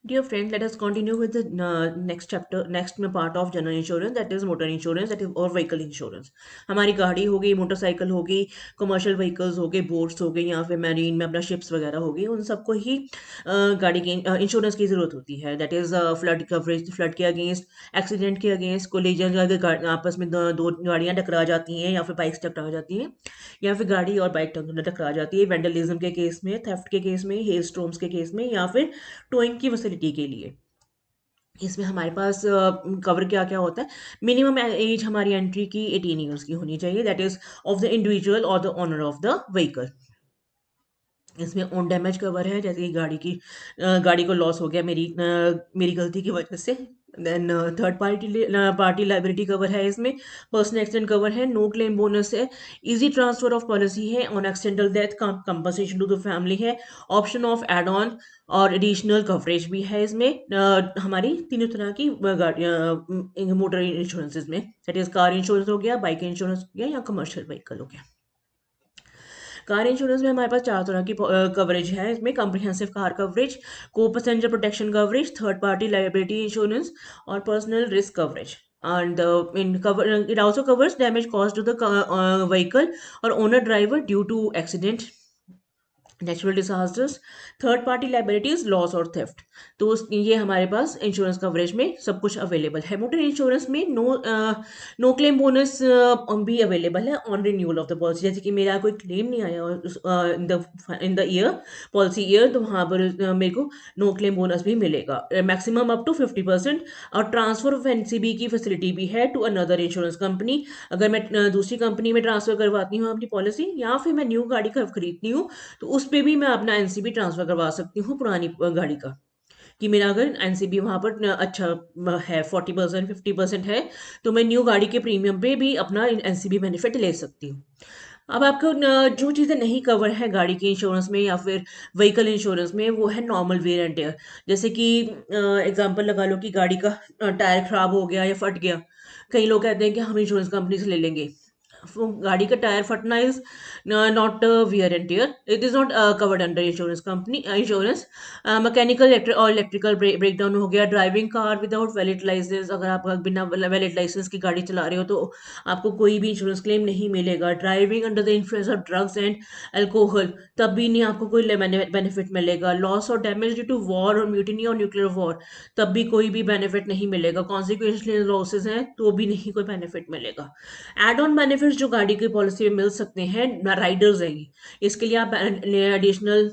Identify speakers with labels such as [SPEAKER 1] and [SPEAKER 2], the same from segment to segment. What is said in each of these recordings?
[SPEAKER 1] Dear friend, let us continue with the next chapter, next में part of general insurance, that is motor insurance, that is और vehicle insurance. हमारी गाड़ी हो गई, motorcycle हो गई, कमर्शियल व्हीकल्स हो गए, बोट्स हो गई, या फिर मैरीन में अपना शिप्स वगैरह हो गई, उन सबको ही गाड़ी की इंश्योरेंस की ज़रूरत होती है. That is flood coverage, flood के अगेंस्ट, एक्सीडेंट के अगेंस्ट, कोलिजन, अगर आपस में दो गाड़ियाँ टकरा जाती हैं या फिर बाइक्स टकरा जाती हैं, या फिर गाड़ी और बाइक टकरा जाती है वेंडलिज्म के केस में, थेफ्ट के केस में, हेल स्टॉर्म्स के केस में, या फिर टोइंग की फैसिलिटी के लिए. इसमें हमारे पास कवर क्या क्या होता है. मिनिमम एज हमारी एंट्री की 18 ईयर्स की होनी चाहिए, that is of the individual और the owner of the vehicle. इसमें ओन डैमेज कवर है, जैसे कि गाड़ी को लॉस हो गया मेरी गलती की वजह से. Then third party liability cover है इसमें. पर्सनल एक्सीडेंट कवर है, नो क्लेम बोनस है, इजी ट्रांसफर ऑफ पॉलिसी है, on accidental death compensation to the family है, ऑप्शन ऑफ एड ऑन और एडिशनल कवरेज भी है इसमें. हमारी तीनों तरह की मोटर इंश्योरेंसेज में, दैट इज कार इंश्योरेंस हो गया, बाइक इंश्योरेंस हो गया, या कमर्शियल व्हीकल हो गया. कार इंश्योरेंस में हमारे पास चार तरह की कवरेज है इसमें. Comprehensive car coverage, co passenger protection coverage, third party liability insurance और personal risk coverage. And it also covers damage caused to the vehicle or owner driver due to accident, natural disasters, third party liabilities, loss और theft. तो ये हमारे पास insurance coverage में सब कुछ available है. Motor insurance में नो क्लेम बोनस भी अवेलेबल है on renewal of the policy. जैसे कि मेरा कोई क्लेम नहीं आया in the year, policy year, तो वहाँ पर मेरे को नो क्लेम बोनस भी मिलेगा, मैक्सिमम अप टू 50%. और ट्रांसफर ऑफ एनसीबी की फैसिलिटी भी है टू अनदर इंश्योरेंस कंपनी. अगर मैं दूसरी कंपनी में ट्रांसफर करवाती हूँ अपनी पॉलिसी, या फिर मैं न्यू गाड़ी खरीदती हूँ, तो उस पे भी मैं अपना एनसीबी ट्रांसफर करवा सकती हूँ पुरानी गाड़ी का. कि मेरा अगर एनसीबी वहां पर अच्छा है, 40% 50% है, तो मैं न्यू गाड़ी के प्रीमियम पे भी अपना एनसीबी बेनिफिट ले सकती हूँ. अब आपको जो चीज़ें नहीं कवर है गाड़ी के इंश्योरेंस में या फिर व्हीकल इंश्योरेंस में, वो है नॉर्मल वेयर एंड टेयर. जैसे कि एग्जांपल लगा लो कि गाड़ी का टायर खराब हो गया या फट गया. कई लोग कहते हैं कि हम इंश्योरेंस कंपनी से ले लेंगे. वो गाड़ी का टायर फटना is not wear and tear, it is not covered under insurance company insurance. Mechanical और इलेक्ट्रिकल ब्रेक डाउन हो गया, driving car without valid licence, अगर आप बिना वैलिड लाइसेंस की गाड़ी चला रहे हो तो आपको कोई भी इंश्योरेंस क्लेम नहीं मिलेगा. Driving under the influence of drugs and alcohol, तब भी नहीं आपको कोई बेनिफिट मिलेगा. लॉस और डैमेज ड्यू टू वॉर और म्यूटिनी और न्यूक्लियर वॉर, तब भी कोई भी बेनिफिट नहीं मिलेगा. कॉन्सिक्वेंशियल लॉसेज हैं तो भी नहीं कोई बेनिफिट मिलेगा. एड ऑन बेनिफिट्स जो गाड़ी की पॉलिसी में मिल सकते हैं, राइडर्स है ये. इसके लिए आप एडिशनल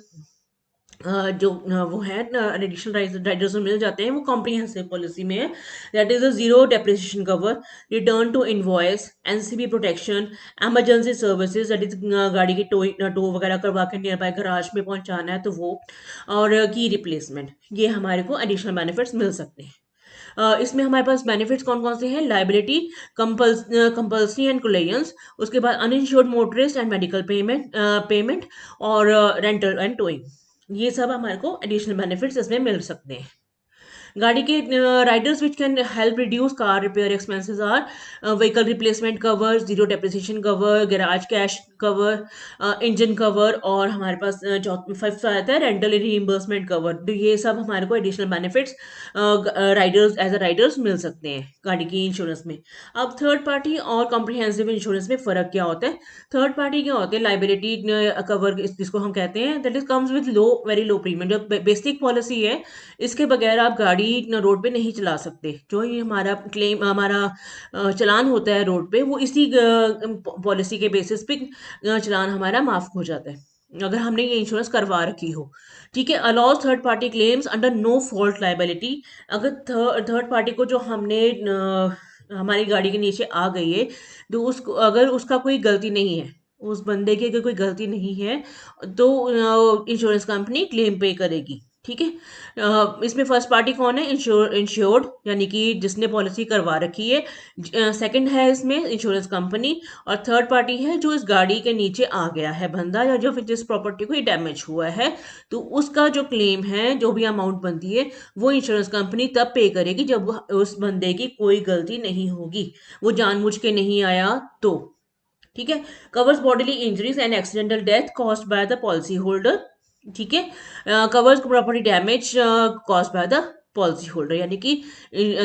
[SPEAKER 1] जो वो है एडिशनल राइडर्स में मिल जाते हैं, वो कॉम्प्रिहेंसिव पॉलिसी में है. That is a zero depreciation cover, return to invoice, NCB protection, emergency services, that is गाड़ी की टो वगैरह करवा के नियर बाय गराज में पहुंचाना है तो वो, और की रिप्लेसमेंट. ये हमारे को एडिशनल बेनिफिट्स मिल सकते हैं. इसमें हमारे पास बेनिफिट्स कौन कौन से हैं. लाइबिलिटी, कंपल्सरी एंड कोलेयंस, उसके बाद uninsured motorist and medical payment, और रेंटल एंड टोइंग. ये सब हमारे को एडिशनल बेनिफिट्स इसमें मिल सकते हैं. गाड़ी के riders which can help reduce car repair expenses or vehicle replacement cover, zero depreciation cover, garage cash cover, engine cover, और हमारे पास फिफ्थ आता है रेंटल रीइंबर्समेंट कवर. तो ये सब हमारे को additional benefits riders as a riders मिल सकते हैं गाड़ी की इंश्योरेंस में. अब थर्ड पार्टी और कॉम्प्रिहेंसिव इंश्योरेंस में फ़र्क क्या होता है. थर्ड पार्टी क्या होते हैं, लाइबिलिटी कवर जिसको हम कहते हैं, that is comes with low, very low premium. जो बेसिक पॉलिसी है, इसके बगैर आप गाड़ी रोड पे नहीं चला सकते. जो ये हमारा क्लेम, हमारा चालान होता है रोड पे, वो इसी पॉलिसी के बेसिस पे चालान हमारा माफ हो जाता है, अगर हमने ये इंश्योरेंस करवा रखी हो. ठीक है. Allows third party claims under no fault liability. अगर थर्ड पार्टी को जो हमने हमारी गाड़ी के नीचे आ गई है, तो उसको अगर उसका कोई गलती नहीं है, उस बंदे की अगर कोई गलती नहीं है, तो इंश्योरेंस कंपनी क्लेम पे करेगी. ठीक है. इसमें फर्स्ट पार्टी कौन है, इंश्योर्ड, यानी कि जिसने पॉलिसी करवा रखी है. सेकंड है इसमें इंश्योरेंस कंपनी. और थर्ड पार्टी है जो इस गाड़ी के नीचे आ गया है बंदा, या जो फिर जिस प्रॉपर्टी को ये डैमेज हुआ है, तो उसका जो क्लेम है, जो भी अमाउंट बनती है, वो इंश्योरेंस कंपनी तब पे करेगी जब उस बंदे की कोई गलती नहीं होगी, वो जानबूझ के नहीं आया तो. ठीक है. Covers bodily injuries and accidental death caused by the policy holder. ठीक है। Covers property damage caused by the policy holder, यानी कि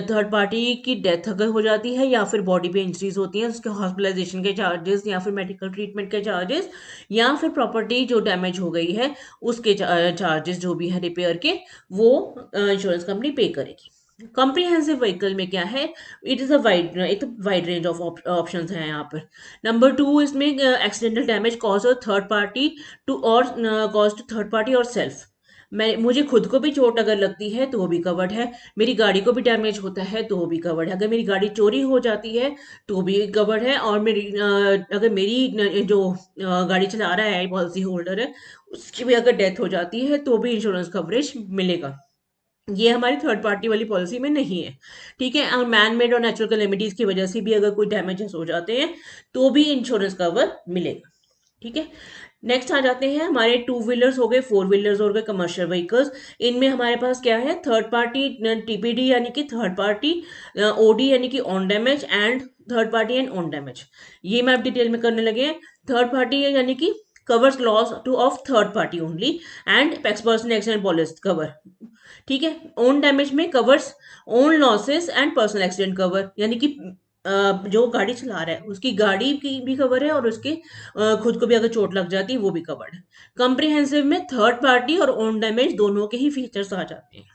[SPEAKER 1] थर्ड पार्टी की डेथ अगर हो जाती है या फिर बॉडी पे इंजरीज होती हैं, उसके हॉस्पिटलाइजेशन के चार्जेस या फिर मेडिकल ट्रीटमेंट के चार्जेस, या फिर प्रॉपर्टी जो डैमेज हो गई है उसके चार्जेस जो भी है रिपेयर के, वो इंश्योरेंस कंपनी पे करेगी। कॉम्प्रिहेंसिव व्हीकल में क्या है, इट इज़ अ वाइड, एक तो वाइड रेंज ऑफ ऑप्शंस हैं यहाँ पर। नंबर टू, इसमें accidental damage cause third party to और कॉज टू थर्ड पार्टी और सेल्फ। मुझे खुद को भी चोट अगर लगती है तो वो भी कवर्ड है, मेरी गाड़ी को भी डैमेज होता है तो वो भी कवर्ड है, अगर मेरी गाड़ी चोरी हो जाती है तो भी कवर्ड है, और अगर मेरी जो गाड़ी चला रहा है पॉलिसी होल्डर है उसकी भी अगर डेथ हो जाती है तो भी इंश्योरेंस कवरेज मिलेगा। ये हमारी थर्ड पार्टी वाली पॉलिसी में नहीं है। ठीक है, और मैन मेड और नेचुरल कैलेमिटीज की वजह से भी अगर कोई डैमेजेस हो जाते हैं तो भी इंश्योरेंस कवर मिलेगा। ठीक है। नेक्स्ट आ जाते हैं हमारे टू व्हीलर्स हो गए, फोर व्हीलर्स हो गए, कमर्शियल व्हीकल्स। इनमें हमारे पास क्या है, थर्ड पार्टी टीपीडी यानी कि थर्ड पार्टी, ओडी यानी कि on damage, and third party and on damage. ये मैं अब डिटेल में करने लगे हैं। थर्ड पार्टी यानी कि covers loss two of third party only, and x person accident policy cover. ठीक है। ओन डैमेज में covers own losses and personal accident cover, यानी कि जो गाड़ी चला रहा है उसकी गाड़ी की भी कवर है और उसके खुद को भी अगर चोट लग जाती है वो भी कवर्ड है। कॉम्प्रिहेंसिव में थर्ड पार्टी और ओन डैमेज दोनों के ही फीचर्स आ जाते हैं।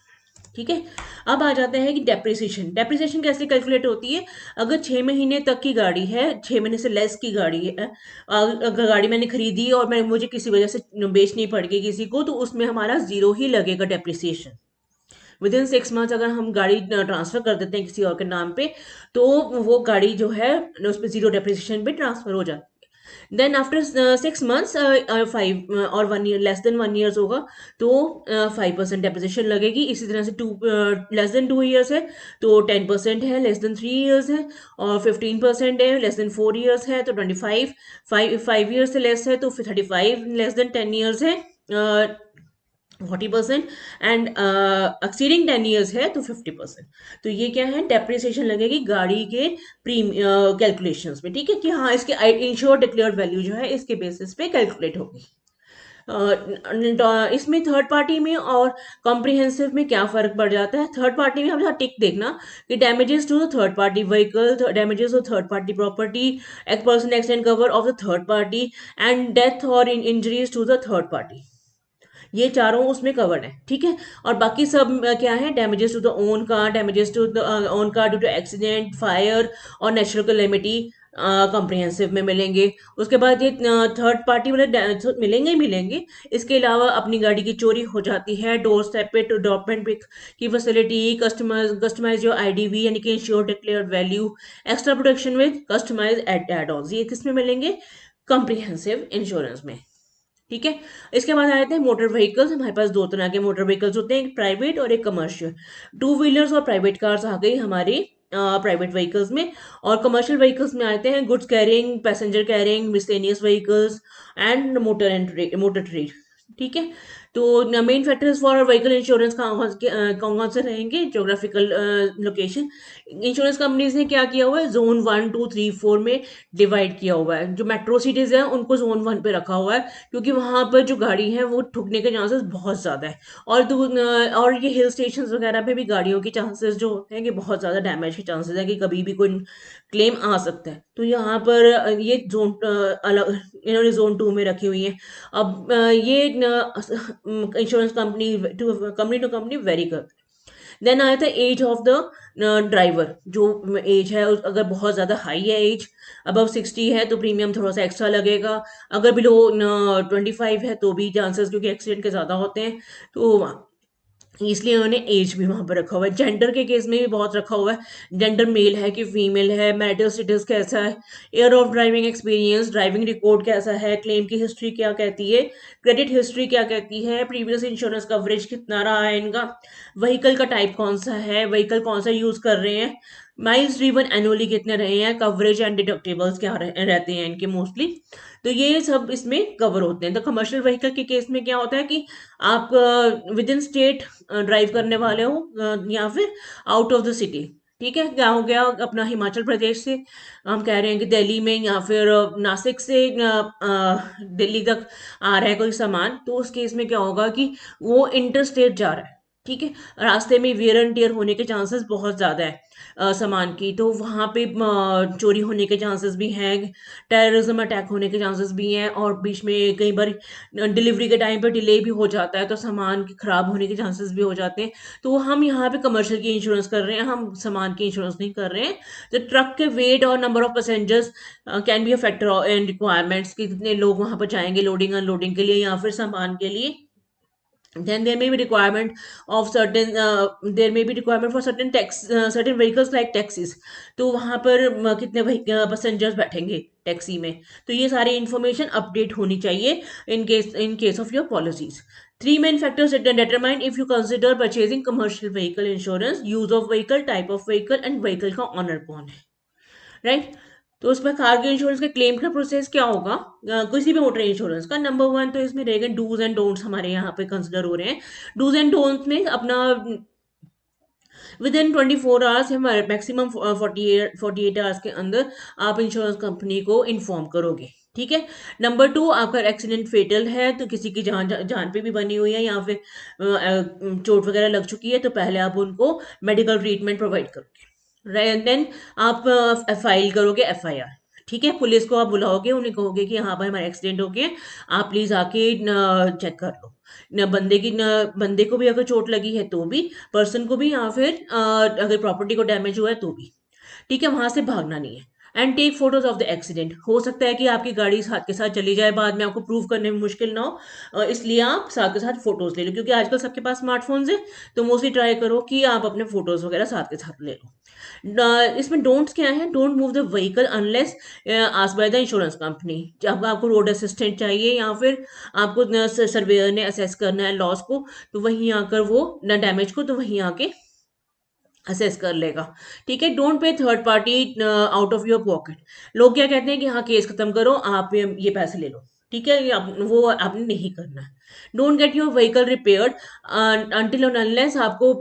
[SPEAKER 1] ठीक है। अब आ जाते हैं कि डेप्रिसिएशन। डेप्रिसिएशन कैसे कैलकुलेट होती है, अगर 6 महीने तक की गाड़ी है, 6 महीने से लेस की गाड़ी है, अगर गाड़ी मैंने खरीदी और मैं मुझे किसी वजह से बेचनी पड़ गई किसी को, तो उसमें हमारा जीरो ही लगेगा डेप्रिसिएशन। विद इन 6 मंथ्स अगर हम गाड़ी ट्रांसफर कर देते हैं किसी और के नाम पे, तो वो गाड़ी जो है उस पर जीरो डेप्रिसिएशन पे ट्रांसफर हो जाती है। देन आफ्टर 6 मंथ्स, 5 और 1 ईयर, लेस देन 1 ईयर्स होगा तो 5% डेप्रिसिएशन लगेगी। इसी तरह से 2 लेस देन 2 ईयर्स है तो 10% है, लेस देन 3 ईयर्स है और 15% है, लेस देन 4 ईयर्स है तो 25, 5 ईयर्स से लेस है तो फिर 35, लेस देन 10 ईयर्स है 40%, एंड एक्सीडिंग 10 ईयर्स है तो 50%। तो ये क्या है, डेप्रिसिएशन लगेगी गाड़ी के प्रीम कैलकुलेशंस में। ठीक है, कि हाँ इसके इंश्योर डिक्लेयर्ड वैल्यू जो है इसके बेसिस पे कैलकुलेट होगी। इसमें थर्ड पार्टी में और कॉम्प्रिहेंसिव में क्या फर्क पड़ जाता है। थर्ड पार्टी में हम यहाँ टिक देखना कि damages to the third party vehicle, damages to third party property, एक person accident cover of the third party, and death और injuries to the third party, ये चारों उसमें कवर्ड है। ठीक है। और बाकी सब क्या है, damages to the own car, damages to the own car due to accident, fire और नेचुरल कैलेमिटी कॉम्प्रिहेंसिव में मिलेंगे। उसके बाद ये थर्ड पार्टी वाले मिलेंगे ही मिलेंगे। इसके अलावा अपनी गाड़ी की चोरी हो जाती है, डोर स्टेप पे टू डॉक्यूमेंट पिक की फैसिलिटी, कस्टमाइज योर आईडीवी यानी कि insure declared value, extra protection with customise add ons, ये किस में मिलेंगे, कॉम्प्रिहेंसिव इंश्योरेंस में। ठीक है। इसके बाद आ जाते हैं मोटर व्हीकल्स। हमारे पास दो तरह के मोटर व्हीकल्स होते हैं, एक प्राइवेट और एक कमर्शियल। टू व्हीलर्स और प्राइवेट कार्स आ गई हमारी प्राइवेट व्हीकल्स में, और कमर्शियल व्हीकल्स में आते हैं goods carrying, passenger carrying, miscellaneous vehicles and motor trade. ठीक है। तो main factors for vehicle insurance कौन कौन से रहेंगे, ज्योग्राफिकल लोकेशन। इंश्योरेंस कंपनीज ने क्या किया हुआ है, जोन 1, 2, 3, 4 में डिवाइड किया हुआ है। जो मेट्रो सिटीज है उनको जोन 1 पे रखा हुआ है, क्योंकि वहां पर जो गाड़ी है वो ठुकने के चांसेस बहुत ज़्यादा है। और ये हिल स्टेशन वगैरह पे भी गाड़ियों के चांसेस जो होते हैं कि बहुत ज़्यादा डैमेज के चांसेस है कि कभी भी कोई क्लेम आ सकता है, तो यहाँ पर ये जोन अलग इन्होंने जोन 2 में रखी हुई है। अब ये insurance company to company vary करता है। देन आया था एज ऑफ द ड्राइवर, जो एज है अगर बहुत ज़्यादा हाई है एज, अबव 60 है तो प्रीमियम थोड़ा सा एक्स्ट्रा लगेगा, अगर बिलो 25 है तो भी चांसेस, क्योंकि एक्सीडेंट के ज़्यादा होते हैं तो इसलिए उन्होंने एज भी वहां पर रखा हुआ है। जेंडर के केस में भी बहुत रखा हुआ है, जेंडर मेल है कि फीमेल है, मैरिटल स्टेटस कैसा है, year of driving experience, driving record कैसा है, क्लेम की हिस्ट्री क्या कहती है, क्रेडिट हिस्ट्री क्या कहती है, प्रीवियस इंश्योरेंस कवरेज कितना रहा है इनका, व्हीकल का टाइप कौन सा है, व्हीकल कौन सा यूज कर रहे हैं, माइल्स ड्रीवन एनुअली कितने रहे हैं, कवरेज एंड डिडक्टिबल्स क्या रहते हैं इनके मोस्टली। तो ये सब इसमें कवर होते हैं। तो कमर्शियल व्हीकल के केस में क्या होता है कि आप विद इन स्टेट ड्राइव करने वाले हो या फिर आउट ऑफ द सिटी। ठीक है, क्या हो गया अपना हिमाचल प्रदेश से हम कह रहे हैं कि दिल्ली में या फिर नासिक से दिल्ली तक आ रहा है कोई सामान, तो उस केस में क्या होगा कि वो इंटर स्टेट जा रहा है। ठीक है, रास्ते में वियर एंड टियर होने के चांसेस बहुत ज़्यादा है सामान की, तो वहाँ पे चोरी होने के चांसेस भी हैं, टेररिज्म अटैक होने के चांसेस भी हैं, और बीच में कई बार डिलीवरी के टाइम पे डिले भी हो जाता है, तो सामान के खराब होने के चांसेस भी हो जाते हैं। तो हम यहाँ पे कमर्शियल की इंश्योरेंस कर रहे हैं, हम सामान की इंश्योरेंस नहीं कर रहे हैं। तो ट्रक के वेट और number of passengers can be a factor in requirements कि कितने लोग वहाँ पर जाएंगे लोडिंग अनलोडिंग के लिए या फिर सामान के लिए। Then there may be requirement of certain there may be requirement for certain certain vehicles like taxis, तो वहाँ पर कितने पैसेंजर्स बैठेंगे टैक्सी में, तो ये सारी इंफॉर्मेशन अपडेट होनी चाहिए in case of your policies. Three main factors that determine if you consider purchasing commercial vehicle insurance: use of vehicle, type of vehicle, and vehicle का owner कौन है, राइट। तो उसमें कार के इंश्योरेंस के claim का प्रोसेस क्या होगा, किसी भी मोटर इंश्योरेंस का। नंबर वन तो इसमें रहेगा डूज एंड डोंट्स, हमारे यहाँ पे कंसिडर हो रहे हैं। डूज एंड डोंट्स में अपना विद इन 24 आवर्स, हमारे मैक्सिमम 48 आवर्स के अंदर आप इंश्योरेंस कंपनी को इन्फॉर्म करोगे। ठीक है। नंबर टू, आपका एक्सीडेंट फेटल है, तो किसी की जान पे भी बनी हुई है या फिर चोट वगैरह लग चुकी है, तो पहले आप उनको मेडिकल ट्रीटमेंट प्रोवाइड करोगे। देन आप फाइल करोगे एफआईआर। ठीक है, पुलिस को आप बुलाओगे, उन्हें कहोगे कि यहाँ पर हमारा एक्सीडेंट हो गया, आप प्लीज आके चेक कर लो। न बंदे को भी अगर चोट लगी है तो भी, पर्सन को भी, या फिर अगर प्रॉपर्टी को डैमेज हुआ है तो भी। ठीक है, वहां से भागना नहीं है। And take photos of the accident. हो सकता है कि आपकी गाड़ी साथ के साथ चली जाए, बाद में आपको प्रूव करने में मुश्किल ना हो, इसलिए आप साथ के साथ फोटोज ले लो, क्योंकि आजकल सबके पास स्मार्टफोन्स है, तो मोस्टली ट्राई करो कि आप अपने फोटोज वगैरह साथ के साथ ले लो। इसमें डोंट्स क्या है, don't move the vehicle unless asked by the insurance company. जब आपको रोड असिस्टेंट चाहिए या फिर आपको सर्वेयर ने असेस करना है लॉस को, तो वहीं आकर वो न डैमेज को, तो वहीं आके असेस कर लेगा। ठीक है, don't pay third party out of your pocket. लोग क्या कहते हैं कि हाँ केस खत्म करो, आप ये पैसे ले लो। ठीक है, वो आपने नहीं करना है। Don't get your vehicle repaired until और अनलेस आपको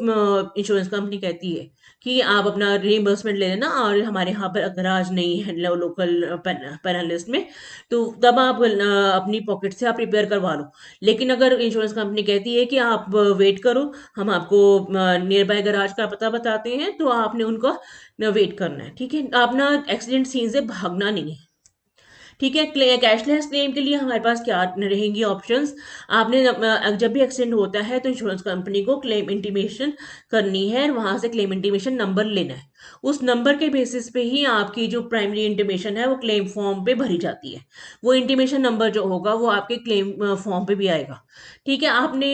[SPEAKER 1] इंश्योरेंस कंपनी कहती है कि आप अपना रिइम्बर्समेंट ले लेना, और हमारे यहाँ पर गराज नहीं है लोकल पैनलिस्ट में, तो तब आप अपनी पॉकेट से आप रिपेयर करवा लो। लेकिन अगर इंश्योरेंस कंपनी कहती है कि आप वेट करो, हम आपको नियर बाय गराज का पता बताते हैं, तो आपने उनका वेट करना है। ठीक है, अपना एक्सीडेंट सीन से भागना नहीं है। ठीक है, कैशलेस क्लेम के लिए हमारे पास क्या रहेंगी ऑप्शंस। आपने जब भी एक्सीडेंट होता है तो इंश्योरेंस कंपनी को क्लेम इंटीमेशन करनी है, वहां से क्लेम इंटीमेशन नंबर लेना है। उस नंबर के बेसिस पे ही आपकी जो प्राइमरी इंटीमेशन है वो क्लेम फॉर्म पे भरी जाती है। वो इंटीमेशन नंबर जो होगा वो आपके क्लेम फॉर्म पे भी आएगा। ठीक है, आपने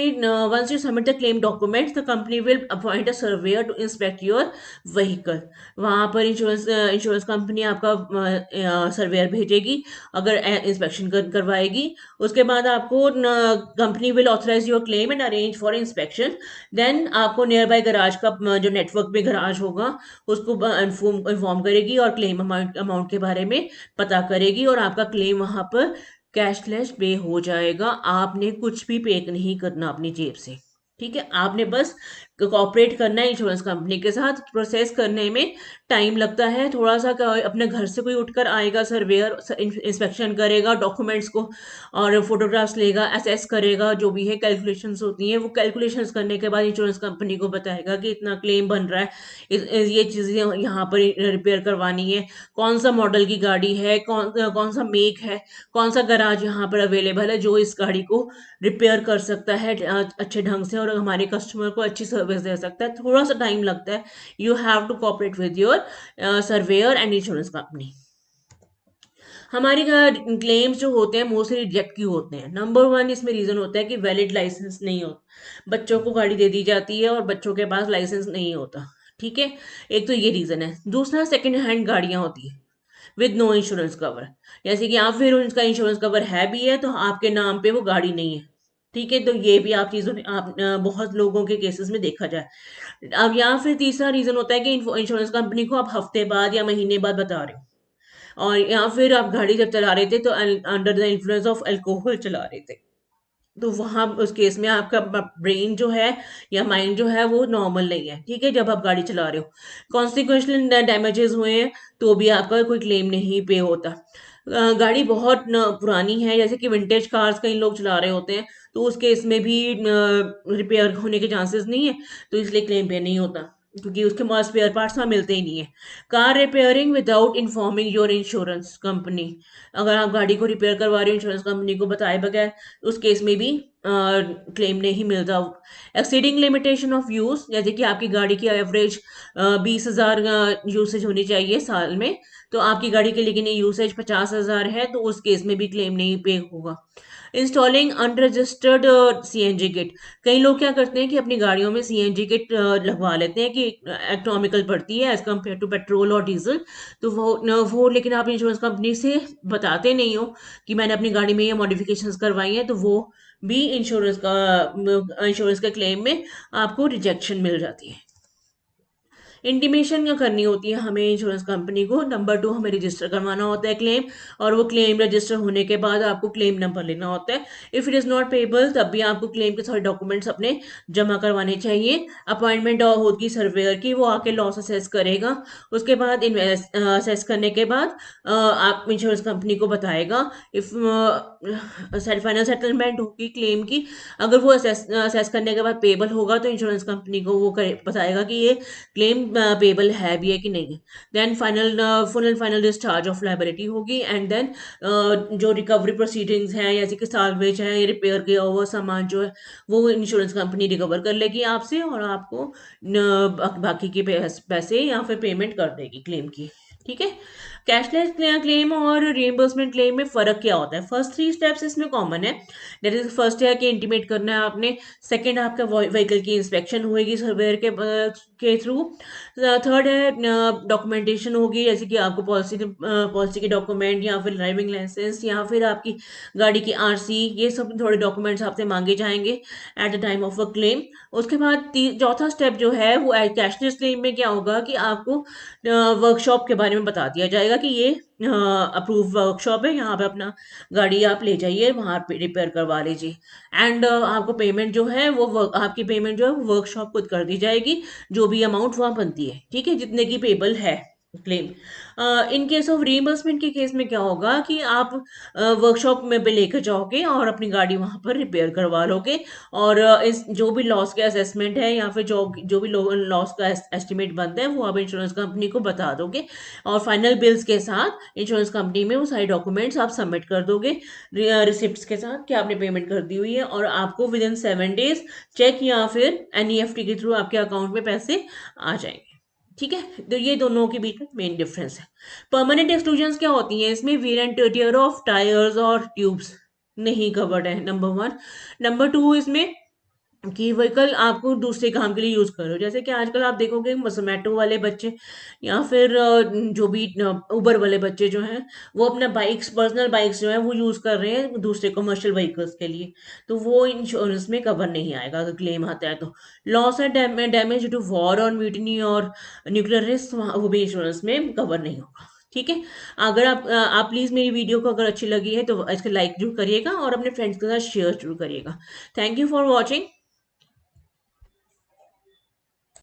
[SPEAKER 1] once you submit the claim documents, the company will appoint a surveyor to inspect your vehicle. वहां पर इंश्योरेंस कंपनी आपका सर्वेयर भेजेगी, अगर इंस्पेक्शन करवाएगी। उसके बाद आपको company will authorise your claim and arrange for inspection. Then आपको नियर बाय गराज का जो नेटवर्क में गराज होगा उसको इन्फॉर्म करेगी और क्लेम अमाउंट के बारे में पता करेगी, और आपका क्लेम वहां पर कैशलेस पे हो जाएगा। आपने कुछ भी पे नहीं करना अपनी जेब से। ठीक है, आपने बस कॉपरेट करना है इंश्योरेंस कंपनी के साथ। प्रोसेस करने में टाइम लगता है थोड़ा सा, अपने घर से कोई उठकर आएगा, सर्वेयर इंस्पेक्शन करेगा डॉक्यूमेंट्स को और फोटोग्राफ्स लेगा, असेस करेगा, जो भी है कैलकुलेशंस होती हैं, वो कैलकुलेशंस करने के बाद इंश्योरेंस कंपनी को बताएगा कि इतना क्लेम बन रहा है, ये चीज़ें यहाँ पर रिपेयर करवानी है, कौन सा मॉडल की गाड़ी है, कौन कौन सा मेक है, कौन सा गराज यहाँ पर अवेलेबल है जो इस गाड़ी को रिपेयर कर सकता है अच्छे ढंग से, और हमारे कस्टमर को अच्छी सर्विस दे सकता है। थोड़ा सा टाइम लगता है। You have to cooperate with your surveyor and insurance company. हमारे क्लेम्स जो होते हैं मोस्टली रिजेक्ट क्यों होते हैं? नंबर वन इसमें रीजन होता है कि वैलिड लाइसेंस नहीं होता, बच्चों को गाड़ी दे दी जाती है और बच्चों के पास लाइसेंस नहीं होता। ठीक है, एक तो ये रीजन है। दूसरा, सेकंड हैंड गाड़ियां होती है विद नो इंश्योरेंस कवर, जैसे कि आप फिर उनका इंश्योरेंस कवर है भी है तो आपके नाम पे वो गाड़ी नहीं है। ठीक है, तो ये भी आप चीज़ों ने आप बहुत लोगों के केसेस में देखा जाए। अब या फिर तीसरा रीजन होता है कि इंश्योरेंस कंपनी को आप हफ्ते बाद या महीने बाद बता रहे हो, और या फिर आप गाड़ी जब चला रहे थे तो under the influence of alcohol चला रहे थे। तो वहाँ उस केस में आपका ब्रेन जो है या माइंड जो है वो नॉर्मल नहीं है, ठीक है, जब आप गाड़ी चला रहे हो, कॉन्सिक्वेंशियल डैमेजेस हुए हैं तो भी आपका कोई क्लेम नहीं पे होता। गाड़ी बहुत पुरानी है, जैसे कि विंटेज कार्स कई लोग चला रहे होते हैं, तो उस केस में भी रिपेयर होने के चांसेस नहीं है, तो इसलिए क्लेम पे नहीं होता, क्योंकि उसके पास स्पेयर पार्ट्स वहाँ मिलते ही नहीं है। Car repairing without informing your insurance company, अगर आप गाड़ी को रिपेयर करवा रहे हो इंश्योरेंस कंपनी को बताए बगैर, तो उस केस में भी क्लेम नहीं मिलता। एक्सीडिंग लिमिटेशन ऑफ यूज, जैसे कि आपकी गाड़ी की एवरेज 20,000 यूसेज होनी चाहिए साल में, तो आपकी गाड़ी की लेकिन ये यूसेज 50,000 है, तो उस केस में भी क्लेम नहीं पे होगा। इंस्टॉलिंग अनरजिस्टर्ड सीएनजी किट, कई लोग क्या करते हैं कि अपनी गाड़ियों में सीएनजी किट लगवा लेते हैं कि इकोनॉमिकल पड़ती है एज कम्पेयर टू पेट्रोल और डीजल, तो वो लेकिन आप इंश्योरेंस कंपनी से बताते नहीं हो कि मैंने अपनी गाड़ी में ये मॉडिफिकेशंस करवाई हैं, तो वो भी इंश्योरेंस के क्लेम में आपको रिजेक्शन मिल जाती है। इंटीमेशन क्या करनी होती है हमें इंश्योरेंस कंपनी को, नंबर 2 हमें रजिस्टर करवाना होता है क्लेम, और वो क्लेम रजिस्टर होने के बाद आपको क्लेम नंबर लेना होता है। If it is not payable तब भी आपको क्लेम के सारे डॉक्यूमेंट्स अपने जमा करवाने चाहिए। अपॉइंटमेंट होगी सर्वेयर की, वो आके लॉस असेस करेगा, उसके बाद असेस करने के बाद आप इंश्योरेंस कंपनी को बताएगा। इफ फाइनल सेटलमेंट होगी क्लेम की, अगर वो असेस करने के बाद पेबल होगा तो इंश्योरेंस कंपनी को वो बताएगा कि ये क्लेम पेबल है भी है कि नहीं है। Then full and final discharge of liability होगी, एंड देन जो रिकवरी प्रोसीडिंग्स हैं, जैसे कि साल्वेज है, रिपेयर किया हुआ सामान जो है वो इंश्योरेंस कंपनी रिकवर कर लेगी आपसे, और आपको बाकी के पैसे या फिर पेमेंट कर देगी क्लेम की, ठीक है। कैशलेस क्लेम और रिएम्बर्समेंट क्लेम में फर्क क्या होता है? फर्स्ट 3 स्टेप्स इसमें कॉमन है। दैट इज फर्स्ट है कि इंटीमेट करना है आपने, सेकंड आपका व्हीकल की इंस्पेक्शन होगी सर्वेयर के थ्रू, थर्ड है डॉक्यूमेंटेशन होगी, जैसे कि आपको पॉलिसी के डॉक्यूमेंट या फिर ड्राइविंग लाइसेंस या फिर आपकी गाड़ी की आरसी, ये सब थोड़े डॉक्यूमेंट्स आपसे मांगे जाएंगे at the time of a claim. उसके बाद चौथा स्टेप जो है वो कैशलेस क्लेम में क्या होगा कि आपको वर्कशॉप के बारे में बता दिया जाएगा कि ये अप्रूव वर्कशॉप है, यहाँ पे अपना गाड़ी आप ले जाइए, वहाँ पे रिपेयर करवा लीजिए, एंड आपको पेमेंट जो है वो आपकी पेमेंट जो है वो वर्कशॉप खुद कर दी जाएगी, जो भी अमाउंट वहाँ बनती है, ठीक है, जितने की पेबल है claim. In case of reimbursement के केस में क्या होगा कि आप वर्कशॉप में पे लेकर जाओगे और अपनी गाड़ी वहां पर रिपेयर करवा लोगे, और इस जो भी लॉस का असेसमेंट है या फिर जो भी लॉस का एस्टिमेट बनता है वो आप इंश्योरेंस कंपनी को बता दोगे, और फाइनल बिल्स के साथ इंश्योरेंस कंपनी में वो सारे डॉक्यूमेंट्स आप सबमिट कर दोगे रिसिप्ट्स के साथ कि आपने पेमेंट कर दी हुई है, और आपको विद इन 7 डेज चेक या फिर एनईएफटी के थ्रू आपके अकाउंट में पैसे आ जाएंगे, ठीक है। तो ये दोनों के बीच में मेन डिफरेंस है। परमानेंट एक्सक्लूजन्स क्या होती हैं इसमें? Wear and tier of tyres और ट्यूब्स नहीं कवर्ड है, नंबर 1। नंबर 2 इसमें कि व्हीकल आपको दूसरे काम के लिए यूज करो, जैसे कि आजकल आप देखोगे जोमेटो वाले बच्चे या फिर जो भी उबर वाले बच्चे जो हैं वो अपना बाइक्स, पर्सनल बाइक्स जो है वो यूज कर रहे हैं दूसरे कमर्शियल व्हीकल्स के लिए, तो वो इंश्योरेंस में कवर नहीं आएगा अगर क्लेम आता है तो। Loss and damage to war और म्यूटिनी और न्यूक्लियर रिस्क, वो भी इंश्योरेंस में कवर नहीं होगा, ठीक है। अगर आप प्लीज़ मेरी वीडियो को अगर अच्छी लगी है तो इसको लाइक जरूर करिएगा और अपने फ्रेंड्स के साथ शेयर जरूर करिएगा। Thank you for watching.